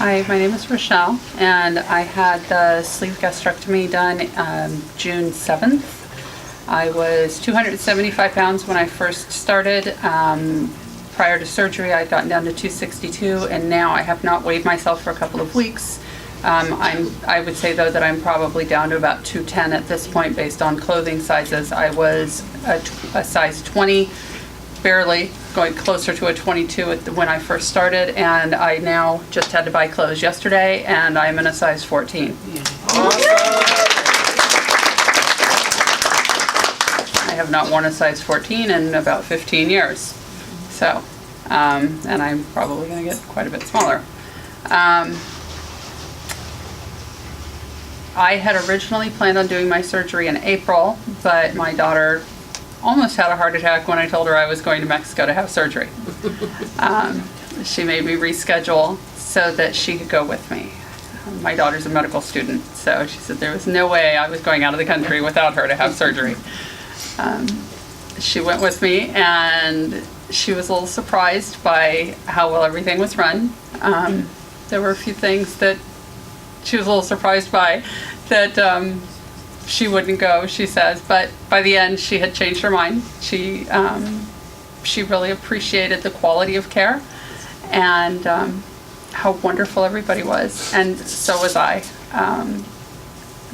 Hi, my name is Rochelle, and I had the sleeve gastrectomy done June 7th. I was 275 pounds when I first started. Prior to surgery, I'd gotten down to 262, and now I have not weighed myself for a couple of weeks. I would say, though, that I'm probably down to about 210 at this point based on clothing sizes. I was a size 20, barely, going closer to a 22 when I first started, and I now just had to buy clothes yesterday, and I'm in a size 14. I have not worn a size 14 in about 15 years. So, and I'm probably going to get quite a bit smaller. I had originally planned on doing my surgery in April, but my daughter almost had a heart attack when I told her I was going to Mexico to have surgery. She made me reschedule so that she could go with me. My daughter's a medical student, so she said there was no way I was going out of the country without her to have surgery. She went with me, and she was a little surprised by how well everything was run. There were a few things that she was a little surprised by, that she wouldn't go, she says, but by the end she had changed her mind. She really appreciated the quality of care and how wonderful everybody was, and so was I.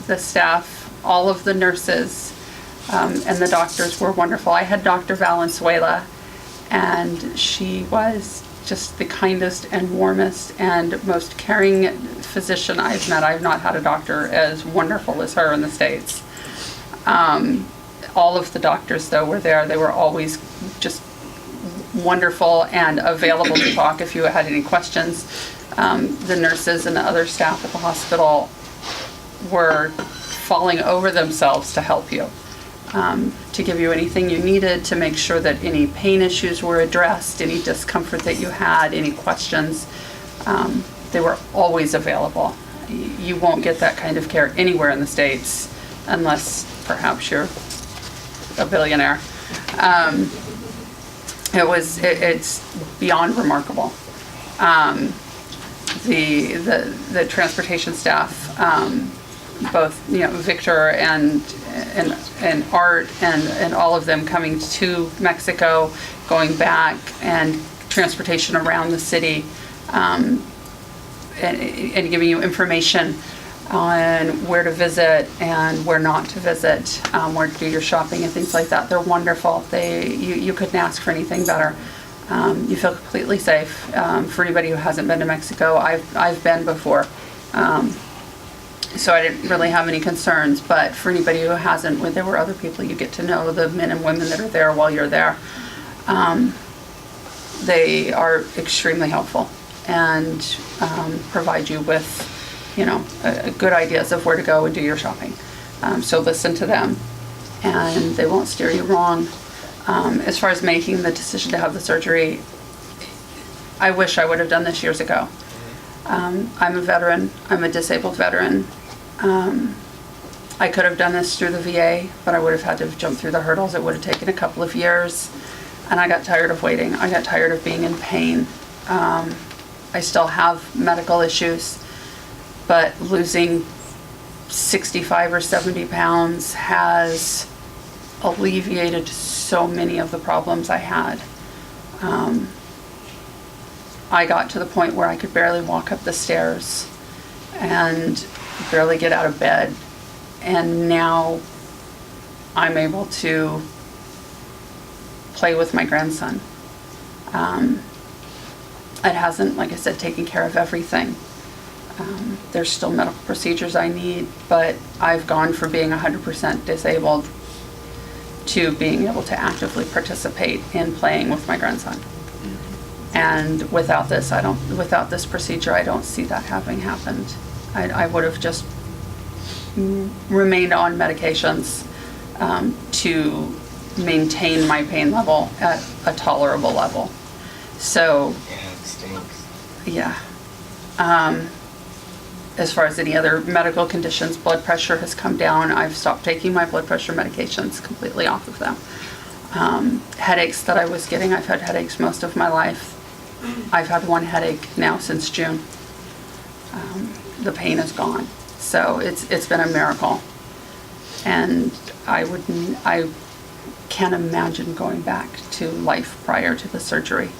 The staff, all of the nurses, and the doctors were wonderful. I had Dr. Valenzuela, and she was just the kindest and warmest and most caring physician I've met. I've not had a doctor as wonderful as her in the States. All of the doctors, though, were there. They were always just wonderful and available to talk if you had any questions. The nurses and the other staff at the hospital were falling over themselves to help you. To give you anything you needed, to make sure that any pain issues were addressed, any discomfort that you had, any questions, they were always available. You won't get that kind of care anywhere in the States unless perhaps you're a billionaire. It's beyond remarkable. The transportation staff, both Victor and Art and all of them coming to Mexico, going back, and transportation around the city, and giving you information on where to visit and where not to visit, where to do your shopping and things like that. They're wonderful. You couldn't ask for anything better. You feel completely safe. For anybody who hasn't been to Mexico, I've been before. So I didn't really have any concerns, but for anybody who hasn't, when there were other people, you get to know the men and women that are there while you're there. They are extremely helpful and provide you with, good ideas of where to go and do your shopping. So listen to them, and they won't steer you wrong. As far as making the decision to have the surgery, I wish I would have done this years ago. I'm a veteran. I'm a disabled veteran. I could have done this through the VA, but I would have had to jump through the hurdles. It would have taken a couple of years, and I got tired of waiting. I got tired of being in pain. I still have medical issues, but losing 65 or 70 pounds has alleviated so many of the problems I had. I got to the point where I could barely walk up the stairs and barely get out of bed, and now I'm able to play with my grandson. It hasn't, like I said, taken care of everything. There's still medical procedures I need, but I've gone from being 100% disabled to being able to actively participate in playing with my grandson. And without this procedure, I don't see that having happened. I would have just remained on medications to maintain my pain level at a tolerable level. So, yeah. As far as any other medical conditions, blood pressure has come down. I've stopped taking my blood pressure medications, completely off of them. Headaches that I was getting, I've had headaches most of my life. I've had one headache now since June. the pain is gone. So it's been a miracle. And I can't imagine going back to life prior to the surgery.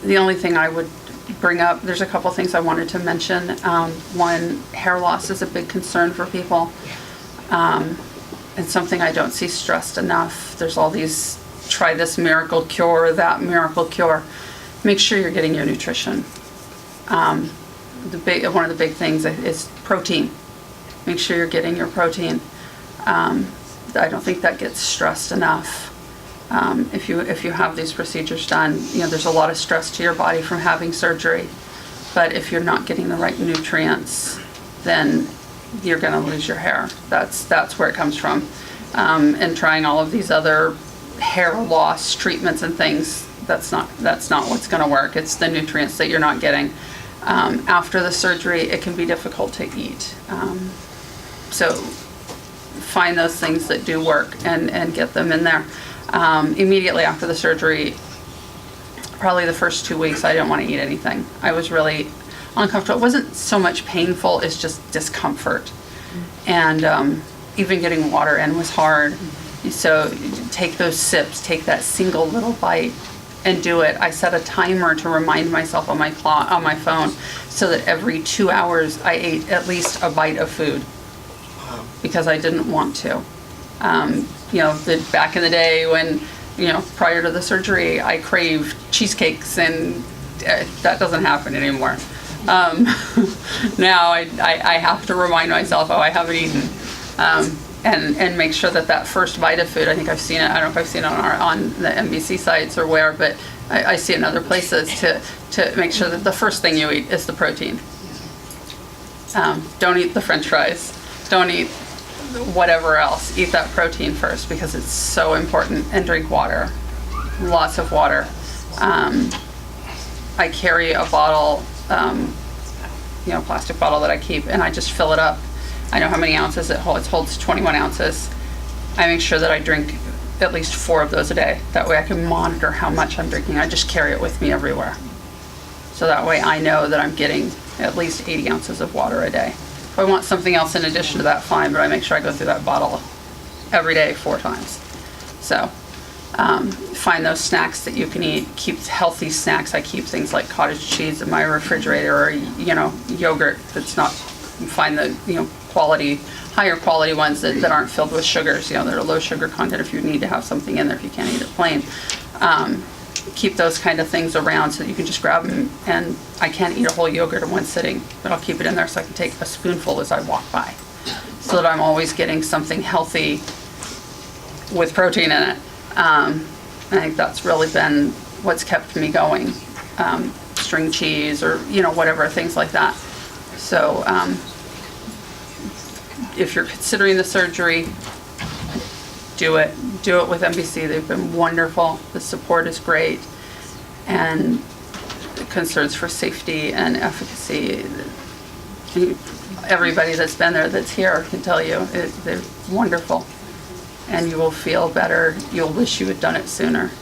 The only thing I would bring up, there's a couple things I wanted to mention. One, hair loss is a big concern for people. It's something I don't see stressed enough. There's all these, try this miracle cure, that miracle cure. Make sure you're getting your nutrition. One of the big things is protein. Make sure you're getting your protein. I don't think that gets stressed enough. If you have these procedures done, there's a lot of stress to your body from having surgery. But if you're not getting the right nutrients, then you're going to lose your hair. That's where it comes from. And trying all of these other hair loss treatments and things, that's not what's going to work. It's the nutrients that you're not getting. After the surgery, it can be difficult to eat. So find those things that do work and get them in there. Immediately after the surgery, probably the first 2 weeks, I didn't want to eat anything. I was really uncomfortable. It wasn't so much painful, it's just discomfort. And even getting water in was hard. So take those sips, take that single little bite and do it. I set a timer to remind myself on my phone so that every 2 hours I ate at least a bite of food because I didn't want to. Back in the day when, prior to the surgery, I craved cheesecakes and that doesn't happen anymore. Now I have to remind myself, I haven't eaten. And make sure that first bite of food, I think I've seen it, I don't know if I've seen it on the NBC sites or where, but I see it in other places to make sure that the first thing you eat is the protein. Don't eat the French fries. Don't eat whatever else. Eat that protein first because it's so important. And drink water. Lots of water. I carry a bottle, plastic bottle that I keep, and I just fill it up. I know how many ounces it holds. It holds 21 ounces. I make sure that I drink at least 4 of those a day. That way I can monitor how much I'm drinking. I just carry it with me everywhere. So that way I know that I'm getting at least 80 ounces of water a day. If I want something else in addition to that, fine, but I make sure I go through that bottle every day 4 times. So find those snacks that you can eat. Keep healthy snacks. I keep things like cottage cheese in my refrigerator or, yogurt that's not, find the, higher quality ones that aren't filled with sugars, that are low sugar content if you need to have something in there if you can't eat it plain. Keep those kind of things around so that you can just grab them. And I can't eat a whole yogurt in one sitting, but I'll keep it in there so I can take a spoonful as I walk by so that I'm always getting something healthy with protein in it. I think that's really been what's kept me going. String cheese or, whatever, things like that. So, if you're considering the surgery, do it. Do it with NBC. They've been wonderful. The support is great. And the concerns for safety and efficacy, everybody that's been there that's here can tell you they're wonderful. And you will feel better. You'll wish you had done it sooner.